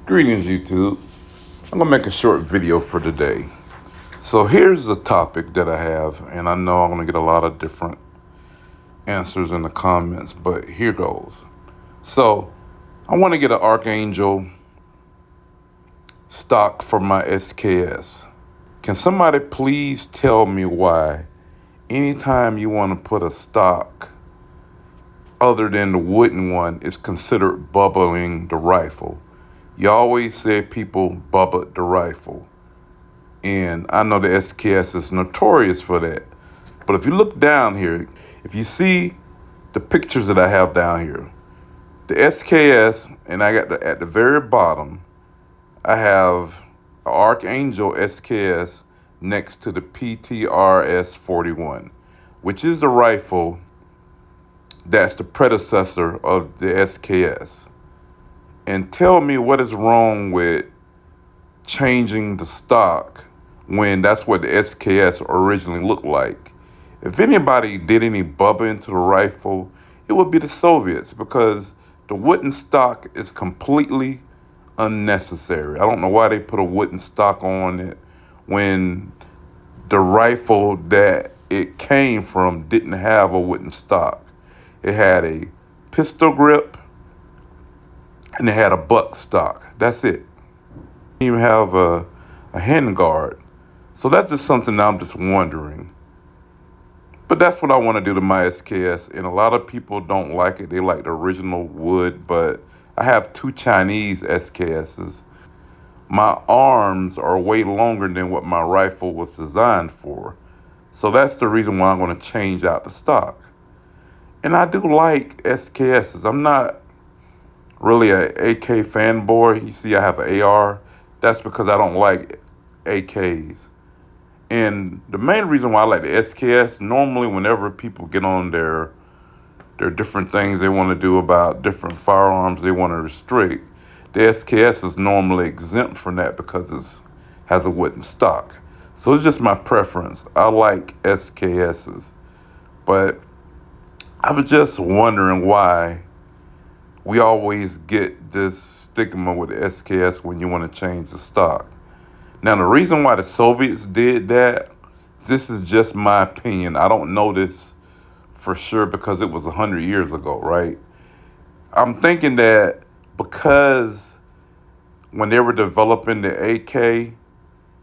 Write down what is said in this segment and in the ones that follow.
Greetings, YouTube. I'm gonna make a short video for today. So here's the topic that I have, and I know I'm gonna get a lot of different answers in the comments, but here goes. So I want to get an Archangel stock for my SKS. Can somebody please tell me why anytime you want to put a stock other than the wooden one is considered Bubba-ing the rifle? You always say people Bubba the rifle. And I know the SKS is notorious for that. But if you look down here, if you see the pictures that I have down here, the SKS, and I got at the very bottom, I have an Archangel SKS next to the PTRS 41, which is the rifle that's the predecessor of the SKS. And tell me what is wrong with changing the stock when that's what the SKS originally looked like. If anybody did any Bubba into the rifle, it would be the Soviets, because the wooden stock is completely unnecessary. I don't know why they put a wooden stock on it when the rifle that it came from didn't have a wooden stock. It had a pistol grip and it had a buck stock. That's it. It didn't even have a handguard. So that's just something that I'm just wondering. But that's what I want to do to my SKS. And a lot of people don't like it. They like the original wood, but I have two Chinese SKSs. My arms are way longer than what my rifle was designed for. So that's the reason why I'm going to change out the stock. And I do like SKSs. I'm not really a AK fanboy. You see, I have an AR. That's because I don't like AKs. And the main reason why I like the SKS, normally whenever people get on their different things they want to do about different firearms they want to restrict, the SKS is normally exempt from that because it has a wooden stock. So it's just my preference. I like SKSs. But I was just wondering why we always get this stigma with the SKS when you want to change the stock. Now, the reason why the Soviets did that, this is just my opinion. I don't know this for sure because it was 100 years ago, right? I'm thinking that because when they were developing the AK,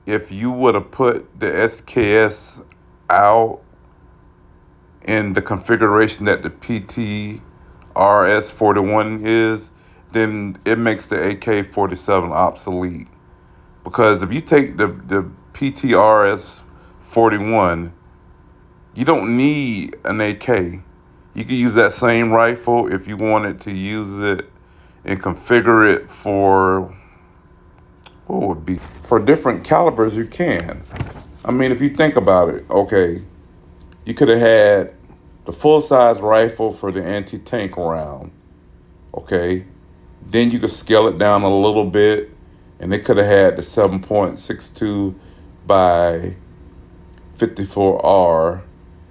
if you would have put the SKS out in the configuration that the PTRS 41 is, then it makes the AK-47 obsolete. Because if you take the PTRS 41, you don't need an AK. You can use that same rifle if you wanted to use it and configure it for, what would be, for different calibers you can. I mean, if you think about it, okay, you could have had the full-size rifle for the anti-tank round, okay? Then you could scale it down a little bit, and they could have had the 7.62 by 54R,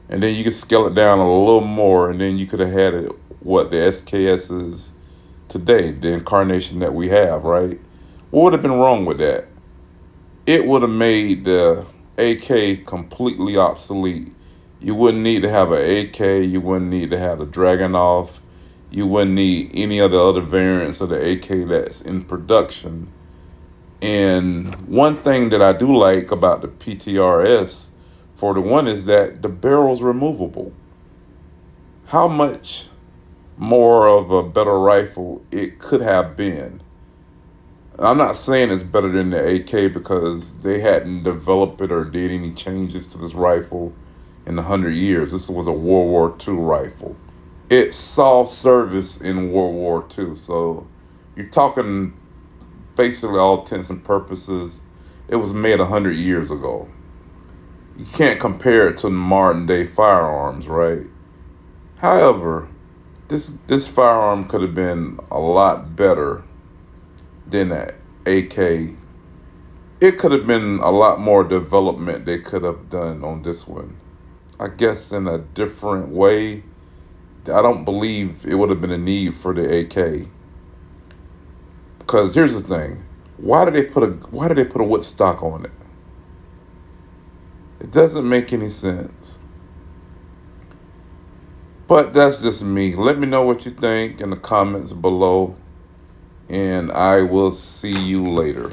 and then you could scale it down a little more, and then you could have had it, what the SKS is today, the incarnation that we have, right? What would have been wrong with that? It would have made the AK completely obsolete. You wouldn't need to have an AK, you wouldn't need to have the Dragunov, you wouldn't need any of the other variants of the AK that's in production. And one thing that I do like about the PTRS 41 is that the barrel's removable. How much more of a better rifle it could have been. I'm not saying it's better than the AK because they hadn't developed it or did any changes to this rifle in 100 years. This was a World War II rifle. It saw service in World War II. So you're talking basically all intents and purposes, it was made 100 years ago. You can't compare it to modern day firearms, right? However, this firearm could have been a lot better than an AK. It could have been a lot more development they could have done on this one. I guess in a different way. I don't believe it would have been a need for the AK. Because here's the thing: why did they put a wood stock on it? It doesn't make any sense. But that's just me. Let me know what you think in the comments below, and I will see you later.